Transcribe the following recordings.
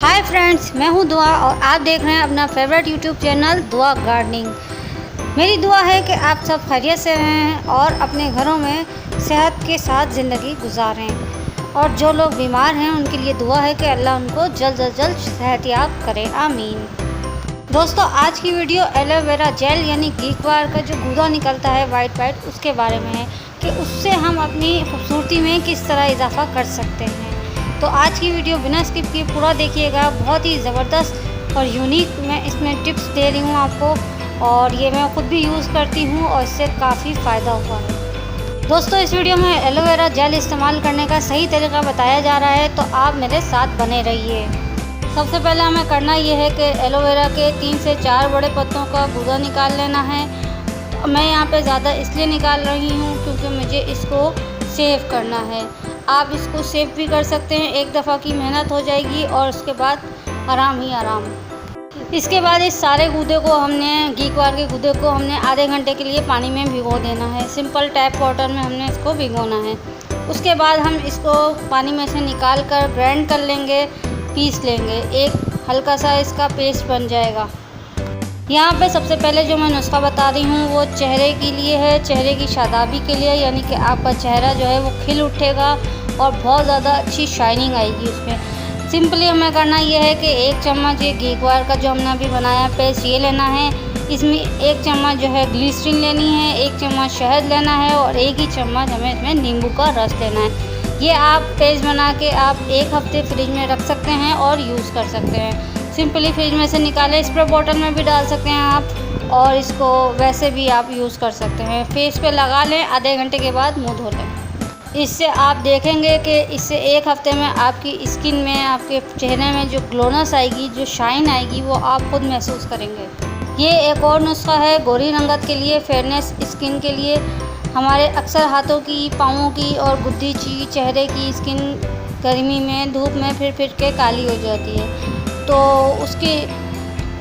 Hi friends, मैं हूं दुआ और आप देख रहे हैं अपना फेवरेट यूट्यूब चैनल दुआ गार्डनिंग। मेरी दुआ है कि आप सब खैरियत से रहें और अपने घरों में सेहत के साथ ज़िंदगी गुजारें। और जो लोग बीमार हैं उनके लिए दुआ है कि अल्लाह उनको जल्द से जल्द सेहतयाब करे, आमीन। दोस्तों, आज की वीडियो एलोवेरा जेल यानी घीक्वार का जो गूदा निकलता है वाइट वाइट, उसके बारे में है कि उससे हम अपनी खूबसूरती में किस तरह इजाफा कर सकते हैं। तो आज की वीडियो बिना स्किप किए पूरा देखिएगा। बहुत ही ज़बरदस्त और यूनिक मैं इसमें टिप्स दे रही हूँ आपको, और ये मैं ख़ुद भी यूज़ करती हूँ और इससे काफ़ी फ़ायदा हुआ है। दोस्तों, इस वीडियो में एलोवेरा जेल इस्तेमाल करने का सही तरीका बताया जा रहा है, तो आप मेरे साथ बने रहिए। सबसे पहले हमें करना ये है कि एलोवेरा के 3 से 4 बड़े पत्तों का गूदा निकाल लेना है। मैं यहाँ पे ज़्यादा इसलिए निकाल रही हूँ क्योंकि मुझे इसको सेव करना है। आप इसको सेव भी कर सकते हैं, एक दफ़ा की मेहनत हो जाएगी और उसके बाद आराम ही आराम। इसके बाद इस सारे गूदे को घीक्वार के गूदे को हमने आधे घंटे के लिए पानी में भिगो देना है। सिंपल टैप वाटर में हमने इसको भिगोना है। उसके बाद हम इसको पानी में से निकाल कर ग्राइंड कर लेंगे, पीस लेंगे। एक हल्का सा इसका पेस्ट बन जाएगा। यहाँ पे सबसे पहले जो मैं नुस्खा बता रही हूँ वो चेहरे के लिए है, चेहरे की शादाबी के लिए, यानी कि आपका चेहरा जो है वो खिल उठेगा और बहुत ज़्यादा अच्छी शाइनिंग आएगी उसमें। सिंपली हमें करना ये है कि 1 चम्मच ये घीक्वार का जो हमने अभी बनाया पेस्ट ये लेना है। इसमें 1 चम्मच जो है ग्लिसरीन लेनी है, 1 चम्मच शहद लेना है और 1 ही चम्मच हमें इसमें नींबू का रस लेना है। ये आप पेस्ट बना के आप 1 हफ्ते फ्रिज में रख सकते हैं और यूज़ कर सकते हैं। सिंपली फ्रिज में से निकालें, स्प्रे बॉटल में भी डाल सकते हैं आप, और इसको वैसे भी आप यूज़ कर सकते हैं। फेस पे लगा लें, आधे घंटे के बाद मुंह धो लें। इससे आप देखेंगे कि इससे 1 हफ्ते में आपकी स्किन में, आपके चेहरे में जो ग्लोनेस आएगी, जो शाइन आएगी, वो आप खुद महसूस करेंगे। ये एक और नुस्खा है गोरी रंगत के लिए, फेयरनेस स्किन के लिए। हमारे अक्सर हाथों की, पाँवों की और गुद्दी की, चेहरे की स्किन गर्मी में, धूप में फिर के काली हो जाती है। तो उसके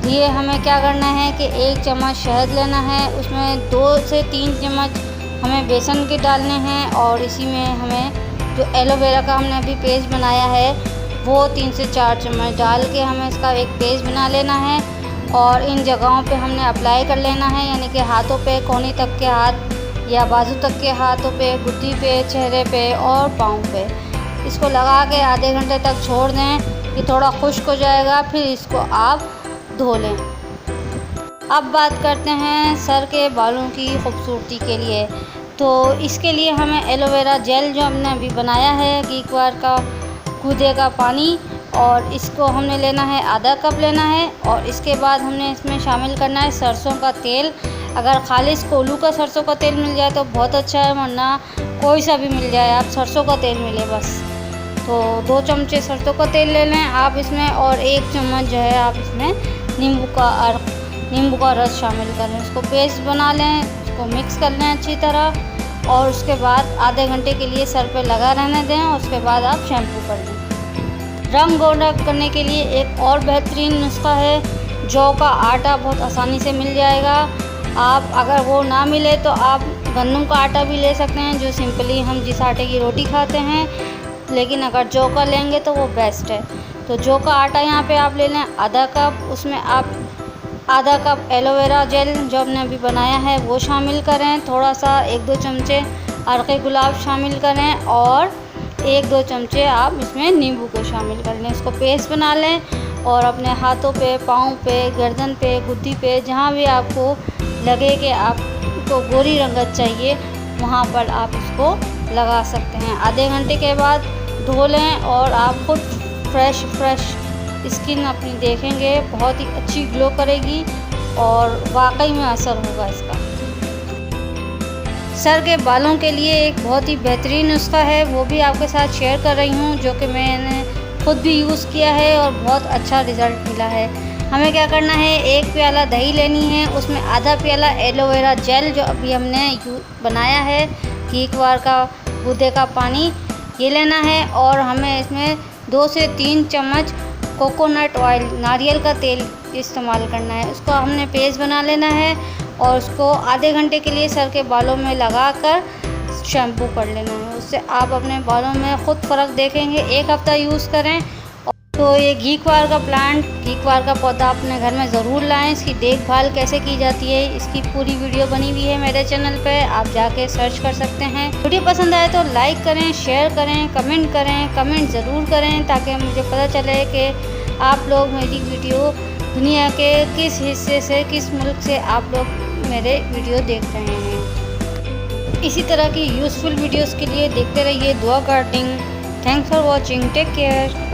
लिए हमें क्या करना है कि 1 चम्मच शहद लेना है, उसमें 2 से 3 चम्मच हमें बेसन के डालने हैं, और इसी में हमें जो एलोवेरा का हमने अभी पेस्ट बनाया है वो 3 से 4 चम्मच डाल के हमें इसका एक पेस्ट बना लेना है। और इन जगहों पे हमने अप्लाई कर लेना है, यानी कि हाथों पे, कोहनी तक के हाथ या बाजू तक के हाथों पे, गुद्दी पे, चेहरे पे और पाँव पे। इसको लगा के आधे घंटे तक छोड़ दें, ये थोड़ा खुश्क हो जाएगा, फिर इसको आप धो लें। अब बात करते हैं सर के बालों की खूबसूरती के लिए। तो इसके लिए हमें एलोवेरा जेल जो हमने अभी बनाया है, घीक्वार का गूदे का पानी, और इसको हमने लेना है, आधा कप लेना है। और इसके बाद हमने इसमें शामिल करना है सरसों का तेल। अगर खालिस कोल्हू का सरसों का तेल मिल जाए तो बहुत अच्छा है, वरना कोई सा भी मिल जाए, आप सरसों का तेल मिले बस। तो 2 चमचे सरसों का तेल ले लें आप इसमें, और 1 चम्मच जो है आप इसमें नींबू का रस शामिल करें। उसको पेस्ट बना लें, उसको मिक्स कर लें अच्छी तरह, और उसके बाद आधे घंटे के लिए सर पे लगा रहने दें। और उसके बाद आप शैम्पू कर लें। रंग गोरा करने के लिए एक और बेहतरीन नुस्खा है, जौ का आटा बहुत आसानी से मिल जाएगा। आप अगर वो ना मिले तो आप गंदम का आटा भी ले सकते हैं, जो सिंपली हम जिस आटे की रोटी खाते हैं, लेकिन अगर जौ का लेंगे तो वो बेस्ट है। तो जौ का आटा यहाँ पे आप ले लें आधा कप, उसमें आप आधा कप एलोवेरा जेल जो हमने अभी बनाया है वो शामिल करें, थोड़ा सा 1-2 चमचे अर्क़े गुलाब शामिल करें, और 1-2 चमचे आप इसमें नींबू को शामिल कर लें। इसको पेस्ट बना लें और अपने हाथों पे, पाँव पे, गर्दन पे, गुद्दी पे, जहाँ भी आपको लगे कि आपको गोरी रंगत चाहिए, वहाँ पर आप इसको लगा सकते हैं। आधे घंटे के बाद धो लें और आप खुद फ्रेश स्किन अपनी देखेंगे, बहुत ही अच्छी ग्लो करेगी और वाकई में असर होगा इसका। सर के बालों के लिए एक बहुत ही बेहतरीन नुस्खा है, वो भी आपके साथ शेयर कर रही हूँ, जो कि मैंने खुद भी यूज़ किया है और बहुत अच्छा रिज़ल्ट मिला है। हमें क्या करना है, 1 प्याला दही लेनी है, उसमें आधा प्याला एलोवेरा जेल जो अभी हमने बनाया है, घीक्वार का गूदे का पानी ये लेना है, और हमें इसमें 2 से 3 चम्मच कोकोनट ऑयल, नारियल का तेल इस्तेमाल करना है। उसको हमने पेस्ट बना लेना है और उसको आधे घंटे के लिए सर के बालों में लगाकर शैम्पू कर लेना है। उससे आप अपने बालों में ख़ुद फ़र्क देखेंगे। 1 हफ़्ता यूज़ करें तो ये घीक्वार का प्लांट, घीक्वार का पौधा अपने घर में ज़रूर लाएं। इसकी देखभाल कैसे की जाती है, इसकी पूरी वीडियो बनी हुई है मेरे चैनल पे, आप जाके सर्च कर सकते हैं। वीडियो पसंद आए तो लाइक करें, शेयर करें, कमेंट ज़रूर करें, ताकि मुझे पता चले कि आप लोग मेरी वीडियो दुनिया के किस हिस्से से, किस मुल्क से आप लोग मेरे वीडियो देख रहे हैं। इसी तरह की यूज़फुल वीडियोज़ के लिए देखते रहिए Dua gardening. Thanks for watching, take care.